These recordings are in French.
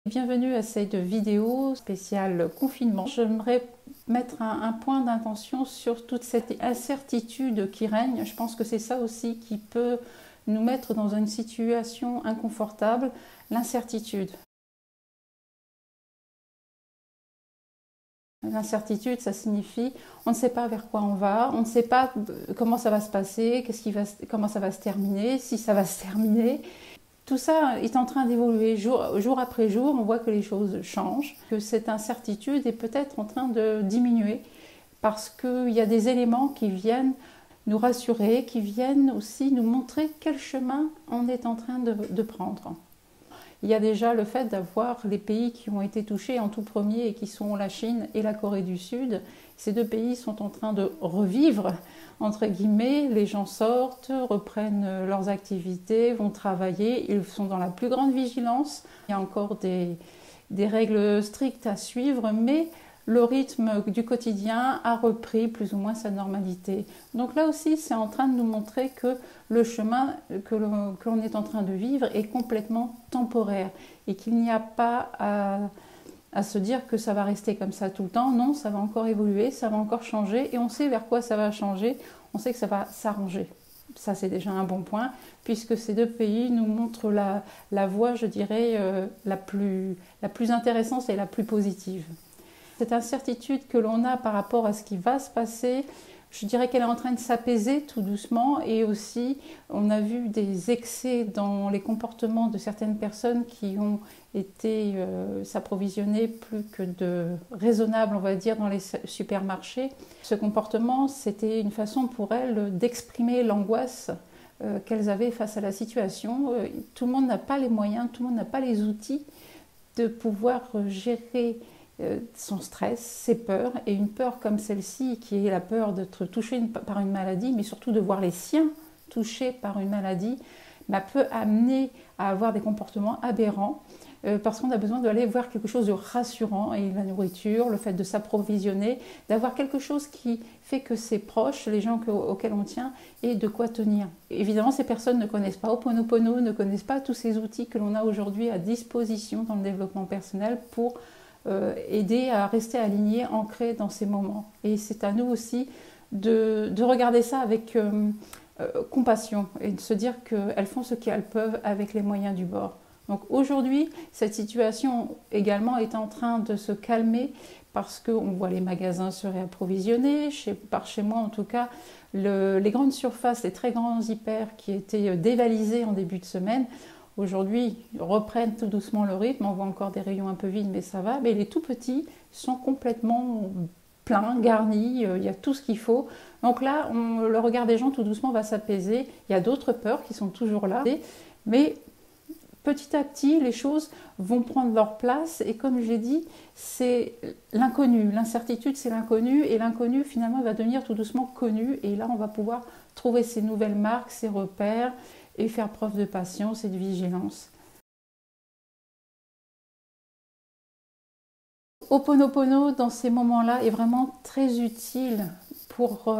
Bienvenue à cette vidéo spéciale confinement. J'aimerais mettre un point d'intention sur toute cette incertitude qui règne. Je pense que c'est ça aussi qui peut nous mettre dans une situation inconfortable, l'incertitude. L'incertitude, ça signifie on ne sait pas vers quoi on va, on ne sait pas comment ça va se passer, comment ça va se terminer, si ça va se terminer. Tout ça est en train d'évoluer jour après jour, on voit que les choses changent, que cette incertitude est peut-être en train de diminuer parce qu'il y a des éléments qui viennent nous rassurer, qui viennent aussi nous montrer quel chemin on est en train de prendre. Il y a déjà le fait d'avoir les pays qui ont été touchés en tout premier et qui sont la Chine et la Corée du Sud. Ces deux pays sont en train de revivre, entre guillemets, les gens sortent, reprennent leurs activités, vont travailler, ils sont dans la plus grande vigilance. Il y a encore des règles strictes à suivre, mais le rythme du quotidien a repris plus ou moins sa normalité. Donc là aussi, c'est en train de nous montrer que le chemin que l'on est en train de vivre est complètement temporaire et qu'il n'y a pas à se dire que ça va rester comme ça tout le temps. Non, ça va encore évoluer, ça va encore changer et on sait vers quoi ça va changer, on sait que ça va s'arranger. Ça, c'est déjà un bon point, puisque ces deux pays nous montrent la voie, je dirais, la plus intéressante et la plus positive. Cette incertitude que l'on a par rapport à ce qui va se passer, je dirais qu'elle est en train de s'apaiser tout doucement et aussi on a vu des excès dans les comportements de certaines personnes qui ont été s'approvisionner plus que de raisonnable, on va dire, dans les supermarchés. Ce comportement, c'était une façon pour elles d'exprimer l'angoisse qu'elles avaient face à la situation. Tout le monde n'a pas les moyens, tout le monde n'a pas les outils de pouvoir gérer son stress, ses peurs, et une peur comme celle-ci, qui est la peur d'être touché par une maladie, mais surtout de voir les siens touchés par une maladie, peut amener à avoir des comportements aberrants, parce qu'on a besoin d'aller voir quelque chose de rassurant, et la nourriture, le fait de s'approvisionner, d'avoir quelque chose qui fait que ses proches, les gens auxquels on tient, aient de quoi tenir. Évidemment, ces personnes ne connaissent pas Ho'oponopono, ne connaissent pas tous ces outils que l'on a aujourd'hui à disposition dans le développement personnel pour aider à rester aligné, ancré dans ces moments. Et c'est à nous aussi de regarder ça avec compassion et de se dire qu'elles font ce qu'elles peuvent avec les moyens du bord. Donc aujourd'hui, cette situation également est en train de se calmer parce qu'on voit les magasins se réapprovisionner, par chez moi en tout cas, les grandes surfaces, les très grands hyper qui étaient dévalisés en début de semaine, aujourd'hui, reprennent tout doucement le rythme. On voit encore des rayons un peu vides, mais ça va. Mais les tout petits sont complètement pleins, garnis. Il y a tout ce qu'il faut. Donc là, le regard des gens tout doucement va s'apaiser. Il y a d'autres peurs qui sont toujours là. Mais petit à petit, les choses vont prendre leur place. Et comme je l'ai dit, c'est l'inconnu. L'incertitude, c'est l'inconnu. Et l'inconnu, finalement, va devenir tout doucement connu. Et là, on va pouvoir trouver ces nouvelles marques, ces repères, et faire preuve de patience et de vigilance. Ho'oponopono, dans ces moments-là, est vraiment très utile pour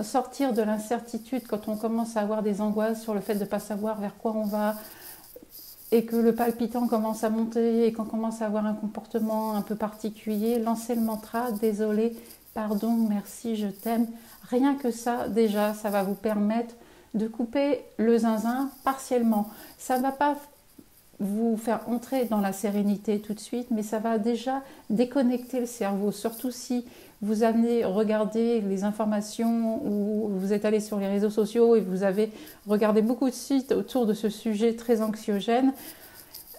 sortir de l'incertitude quand on commence à avoir des angoisses sur le fait de ne pas savoir vers quoi on va et que le palpitant commence à monter et qu'on commence à avoir un comportement un peu particulier. Lancez le mantra « Désolé, pardon, merci, je t'aime ». Rien que ça, déjà, ça va vous permettre de couper le zinzin partiellement. Ça ne va pas vous faire entrer dans la sérénité tout de suite, mais ça va déjà déconnecter le cerveau, surtout si vous amenez regarder les informations ou vous êtes allé sur les réseaux sociaux et vous avez regardé beaucoup de sites autour de ce sujet très anxiogène.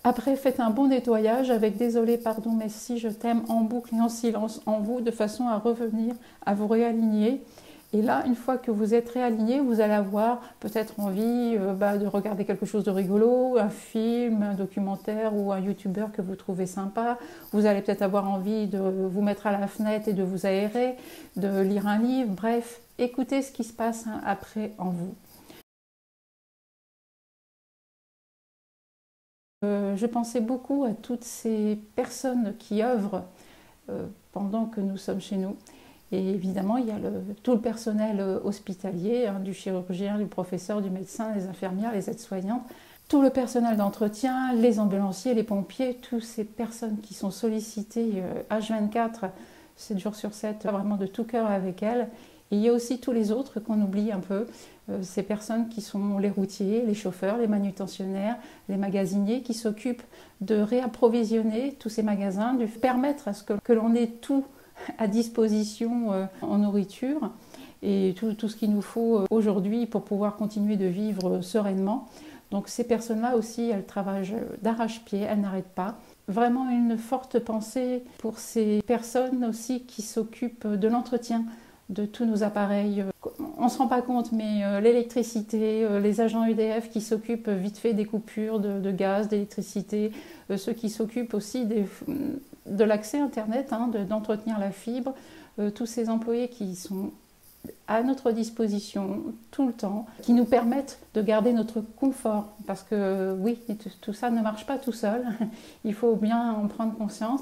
Après, faites un bon nettoyage avec « Désolé, pardon, merci, je t'aime » en boucle et en silence en vous, de façon à revenir, à vous réaligner. Et là, une fois que vous êtes réaligné, vous allez avoir peut-être envie de regarder quelque chose de rigolo, un film, un documentaire ou un youtubeur que vous trouvez sympa. Vous allez peut-être avoir envie de vous mettre à la fenêtre et de vous aérer, de lire un livre. Bref, écoutez ce qui se passe après en vous. Je pensais beaucoup à toutes ces personnes qui œuvrent pendant que nous sommes chez nous. Et évidemment, il y a tout le personnel hospitalier, du chirurgien, du professeur, du médecin, les infirmières, les aides-soignantes. tout le personnel d'entretien, les ambulanciers, les pompiers, toutes ces personnes qui sont sollicitées H24, 7 jours sur 7, vraiment de tout cœur avec elles. Et il y a aussi tous les autres qu'on oublie un peu, ces personnes qui sont les routiers, les chauffeurs, les manutentionnaires, les magasiniers qui s'occupent de réapprovisionner tous ces magasins, de permettre à ce que l'on ait tout à disposition en nourriture et tout ce qu'il nous faut aujourd'hui pour pouvoir continuer de vivre sereinement. Donc ces personnes-là aussi, elles travaillent d'arrache-pied, elles n'arrêtent pas. Vraiment une forte pensée pour ces personnes aussi qui s'occupent de l'entretien de tous nos appareils. On ne se rend pas compte, mais l'électricité, les agents EDF qui s'occupent vite fait des coupures de gaz, d'électricité, ceux qui s'occupent aussi de l'accès Internet, d'entretenir la fibre, tous ces employés qui sont à notre disposition tout le temps, qui nous permettent de garder notre confort. Parce que oui, tout ça ne marche pas tout seul, il faut bien en prendre conscience.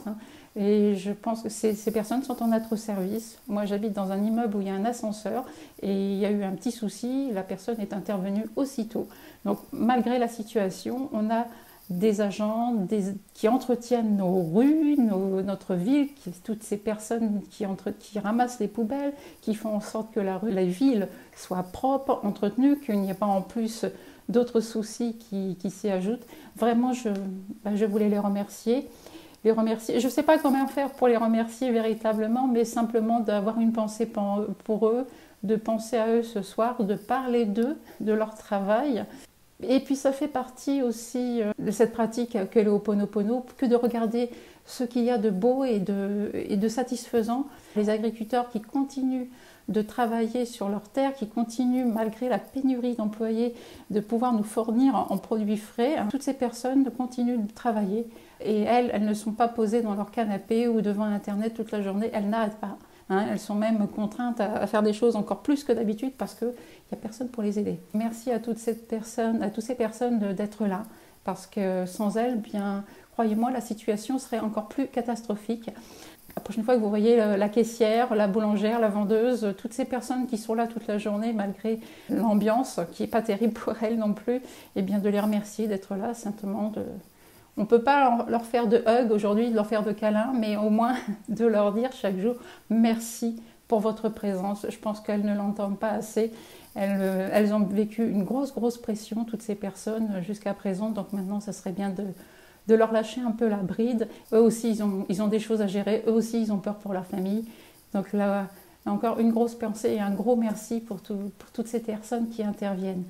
Et je pense que ces personnes sont en notre service. Moi, j'habite dans un immeuble où il y a un ascenseur et il y a eu un petit souci, la personne est intervenue aussitôt. Donc, malgré la situation, on a des agents qui entretiennent nos rues, notre ville, toutes ces personnes qui ramassent les poubelles, qui font en sorte que la ville soit propre, entretenue, qu'il n'y ait pas en plus d'autres soucis qui s'y ajoutent. Vraiment, je voulais les remercier. Je ne sais pas comment faire pour les remercier véritablement, mais simplement d'avoir une pensée pour eux, de penser à eux ce soir, de parler d'eux, de leur travail. Et puis ça fait partie aussi de cette pratique qu'est le Ho'oponopono, que de regarder ce qu'il y a de beau et de satisfaisant. Les agriculteurs qui continuent de travailler sur leurs terres, qui continuent malgré la pénurie d'employés de pouvoir nous fournir en produits frais. Toutes ces personnes continuent de travailler et elles ne sont pas posées dans leur canapé ou devant Internet toute la journée, elles n'arrêtent pas. Elles sont même contraintes à faire des choses encore plus que d'habitude parce qu'il n'y a personne pour les aider. Merci à toutes ces personnes d'être là parce que sans elles, bien, croyez-moi, la situation serait encore plus catastrophique. La prochaine fois que vous voyez la caissière, la boulangère, la vendeuse, toutes ces personnes qui sont là toute la journée malgré l'ambiance qui n'est pas terrible pour elles non plus, et bien de les remercier d'être là, simplement On ne peut pas leur faire de hug aujourd'hui, de leur faire de câlins, mais au moins de leur dire chaque jour merci pour votre présence. Je pense qu'elles ne l'entendent pas assez. Elles ont vécu une grosse pression, toutes ces personnes, jusqu'à présent. Donc maintenant, ça serait bien de leur lâcher un peu la bride. Eux aussi, ils ont des choses à gérer. Eux aussi, ils ont peur pour leur famille. Donc là, encore une grosse pensée et un gros merci pour toutes ces personnes qui interviennent.